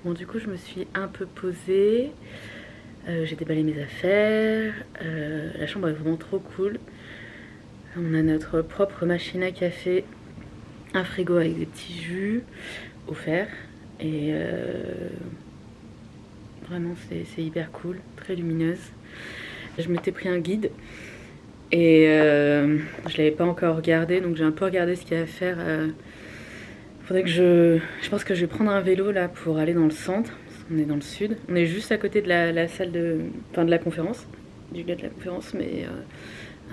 Bon, du coup, je me suis un peu posée. J'ai déballé mes affaires. La chambre est vraiment trop cool. On a notre propre machine à café, un frigo avec des petits jus offerts. Et vraiment, c'est hyper cool, très lumineuse. Je m'étais pris un guide et je l'avais pas encore regardé, donc j'ai un peu regardé ce qu'il y a à faire. Faudrait que je pense que je vais prendre un vélo là pour aller dans le centre. On est dans le sud. On est juste à côté de la salle de la conférence, du lieu de la conférence, mais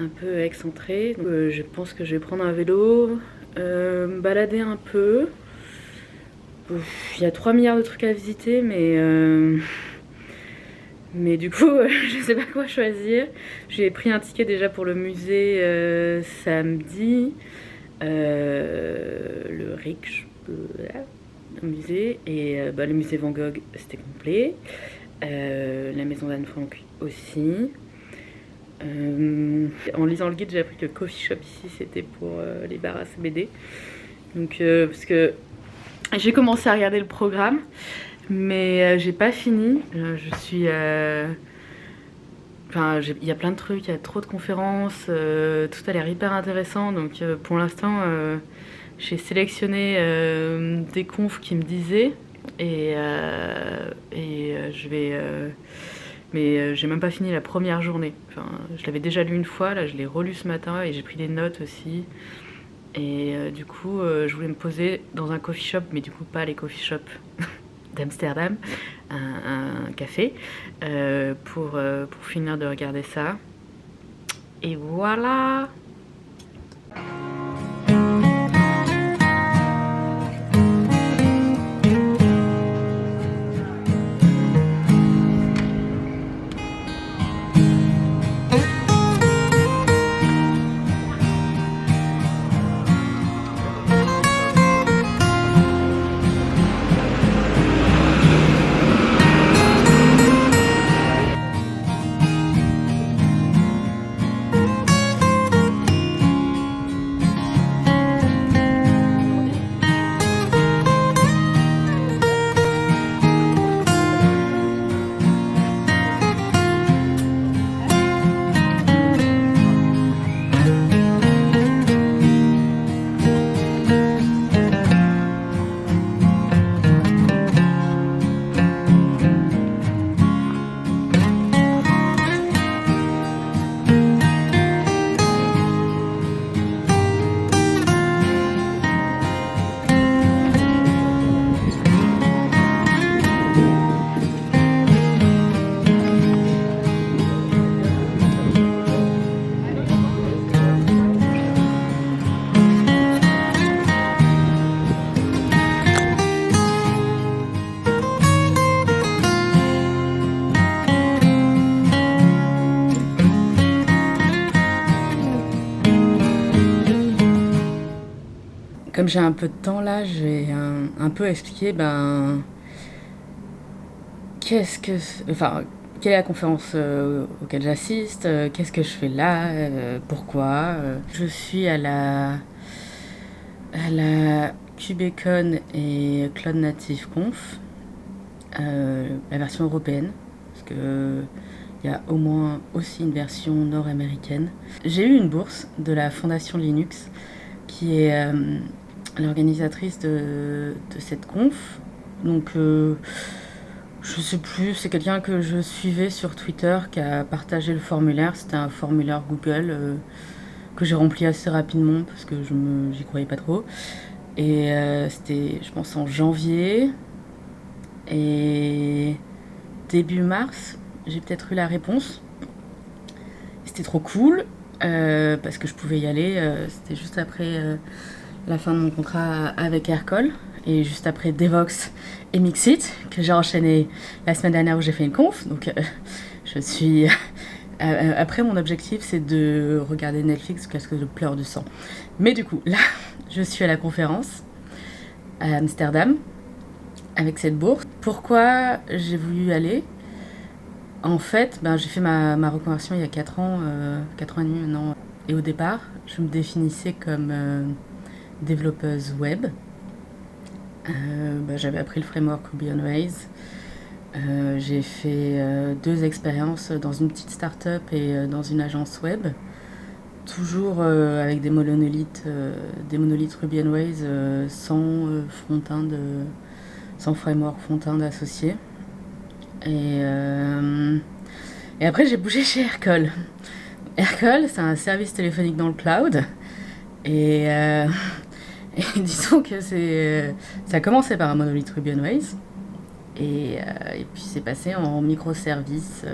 un peu excentré. Donc, je pense que je vais prendre un vélo, me balader un peu. Il y a 3 milliards de trucs à visiter, mais du coup, je sais pas quoi choisir. J'ai pris un ticket déjà pour le musée samedi. Le RIC, le musée, et le musée Van Gogh, c'était complet. La maison d'Anne Frank aussi. En lisant le guide, j'ai appris que coffee shop ici, c'était pour les bars à CBD. Donc, parce que j'ai commencé à regarder le programme, mais j'ai pas fini. Je suis... Enfin, il y a plein de trucs, il y a trop de conférences, tout a l'air hyper intéressant. Donc pour l'instant, j'ai sélectionné des confs qui me disaient et je vais... mais j'ai même pas fini la première journée. Enfin, je l'avais déjà lu une fois, là je l'ai relu ce matin et j'ai pris des notes aussi. Et du coup, je voulais me poser dans un coffee shop, mais du coup pas les coffee shops d'Amsterdam, un café, pour finir de regarder ça. Et voilà! Comme j'ai un peu de temps là, je vais un peu expliquer quelle est la conférence auquel j'assiste, qu'est-ce que je fais là, pourquoi. Je suis à la KubeCon et Cloud Native Conf, la version européenne, parce que il y a au moins aussi une version nord-américaine. J'ai eu une bourse de la Fondation Linux, qui est l'organisatrice de cette conf. Donc je sais plus, c'est quelqu'un que je suivais sur Twitter qui a partagé le formulaire. C'était un formulaire Google que j'ai rempli assez rapidement parce que j'y croyais pas trop. Et c'était, je pense, en janvier. Et début mars, j'ai peut-être eu la réponse. C'était trop cool parce que je pouvais y aller. C'était juste après la fin de mon contrat avec Aircall et juste après Devox et Mixit que j'ai enchaîné la semaine dernière où j'ai fait une conf. Donc je suis... après, mon objectif, c'est de regarder Netflix jusqu'à ce que je pleure du sang. Mais du coup, là, je suis à la conférence à Amsterdam avec cette bourse. Pourquoi j'ai voulu y aller ? En fait, j'ai fait ma reconversion il y a 4 ans, 4 ans et demi maintenant. Et au départ, je me définissais comme développeuse web. J'avais appris le framework Ruby on Rails. J'ai fait 2 expériences dans une petite start-up et dans une agence web. Toujours avec des monolithes Ruby on Rails sans framework front-end associé. Et après, j'ai bougé chez Aircall. Aircall, c'est un service téléphonique dans le cloud. Et, euh, et disons que ça a commencé par un monolithe Ruby on Rails. Et puis c'est passé en microservices,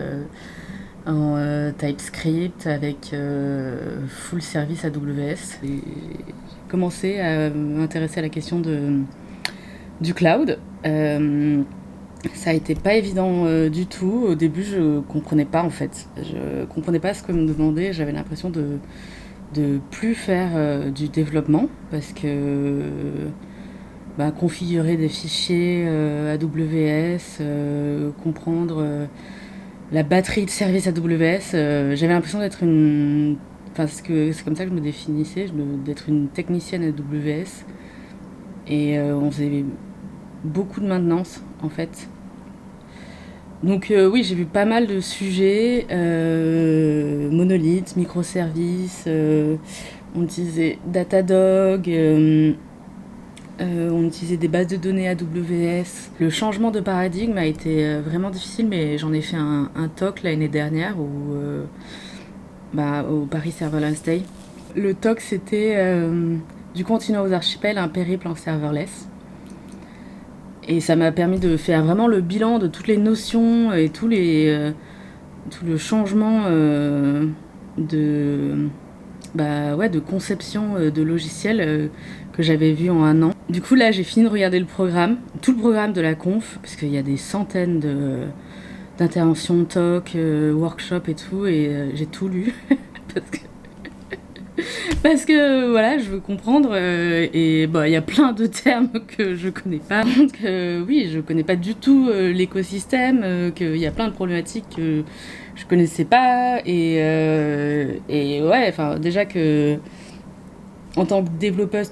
en TypeScript avec full service AWS. Et j'ai commencé à m'intéresser à la question du cloud. Ça a été pas évident du tout. Au début, je comprenais pas en fait. Je comprenais pas ce que me demandait. J'avais l'impression de plus faire du développement parce que configurer des fichiers AWS, comprendre la batterie de services AWS, j'avais l'impression d'être une... Enfin, c'est comme ça que je me définissais, d'être une technicienne AWS. Et on faisait beaucoup de maintenance, en fait. Donc oui, j'ai vu pas mal de sujets, monolithes, microservices, on utilisait Datadog, on utilisait des bases de données AWS. Le changement de paradigme a été vraiment difficile, mais j'en ai fait un talk l'année dernière au Paris Serverless Day. Le talk, c'était du continent aux archipels, un périple en serverless. Et ça m'a permis de faire vraiment le bilan de toutes les notions et tout le changement de conception de logiciels que j'avais vu en un an. Du coup, là, j'ai fini de regarder tout le programme de la conf, parce qu'il y a des centaines d'interventions, talks, workshops et tout, et j'ai tout lu. Parce que voilà, je veux comprendre et il y a plein de termes que je connais pas. Donc oui, je connais pas du tout l'écosystème, qu'il y a plein de problématiques que je connaissais pas et ouais, enfin déjà que en tant que développeuse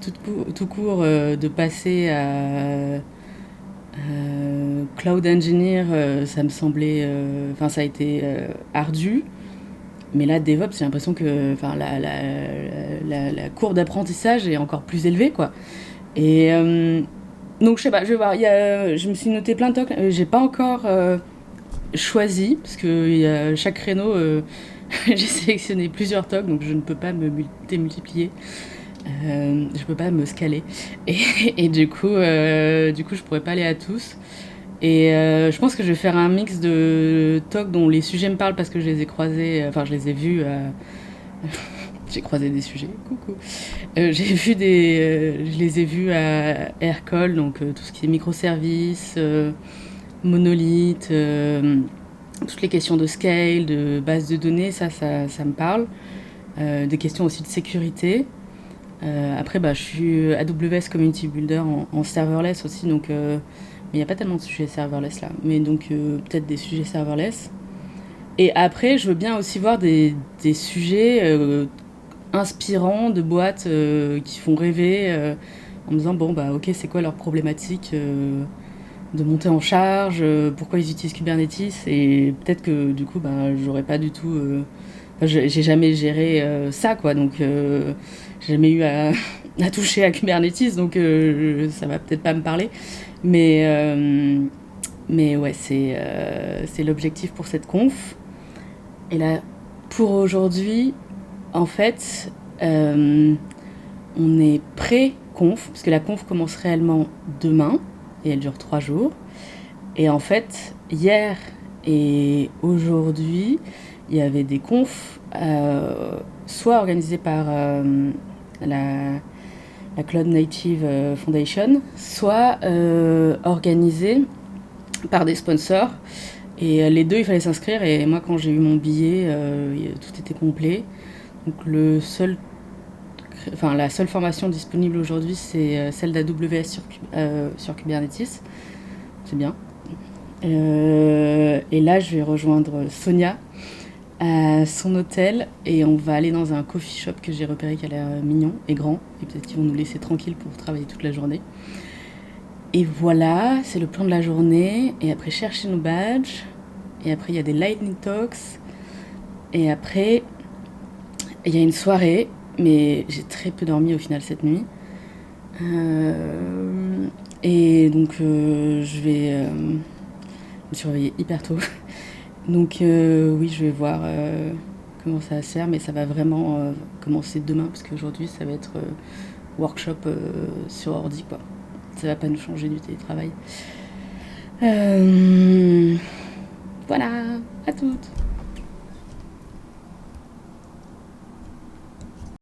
tout court, de passer à cloud engineer, ça me semblait, ça a été ardu. Mais là, DevOps, j'ai l'impression que la courbe d'apprentissage est encore plus élevée, quoi. Et donc, je sais pas, je vais voir. Je me suis noté plein de talks. J'ai pas encore choisi, parce que chaque créneau, j'ai sélectionné plusieurs talks, donc je ne peux pas me démultiplier. Je peux pas me scaler. Et du coup, je pourrais pas aller à tous. Et je pense que je vais faire un mix de talks dont les sujets me parlent parce que je les ai croisés, je les ai vus. J'ai croisé des sujets, coucou. Je les ai vus à Aircall, donc tout ce qui est microservices, monolithes, toutes les questions de scale, de base de données, ça me parle. Des questions aussi de sécurité. Après, je suis AWS Community Builder en serverless aussi, donc... mais il n'y a pas tellement de sujets serverless là. Mais donc peut-être des sujets serverless. Et après, je veux bien aussi voir des sujets inspirants de boîtes qui font rêver en me disant ok, c'est quoi leur problématique de monter en charge, pourquoi ils utilisent Kubernetes. Et peut-être que du coup, j'aurais pas du tout... j'ai jamais géré ça, quoi. Donc j'ai jamais eu à toucher à Kubernetes, donc ça va peut-être pas me parler. Mais ouais, c'est l'objectif pour cette conf. Et là, pour aujourd'hui, en fait, on est pré-conf, parce que la conf commence réellement demain, et elle dure 3 jours. Et en fait, hier et aujourd'hui, il y avait des confs, soit organisées par la Cloud Native Foundation, soit organisée par des sponsors. Et les deux, il fallait s'inscrire. Et moi, quand j'ai eu mon billet, tout était complet. Donc la seule formation disponible aujourd'hui, c'est celle d'AWS sur Kubernetes. C'est bien. Et là, je vais rejoindre Sonia à son hôtel et on va aller dans un coffee shop que j'ai repéré qui a l'air mignon et grand. Et peut-être qu'ils vont nous laisser tranquilles pour travailler toute la journée. Et voilà, c'est le plan de la journée. Et après, chercher nos badges. Et après, il y a des lightning talks. Et après, il y a une soirée. Mais j'ai très peu dormi au final cette nuit. Et donc, je me suis réveillée hyper tôt. Donc, oui, je vais voir comment ça va se faire. Mais ça va vraiment commencer demain. Parce qu'aujourd'hui, ça va être workshop sur ordi, quoi. Ça va pas nous changer du télétravail. Voilà, à toutes.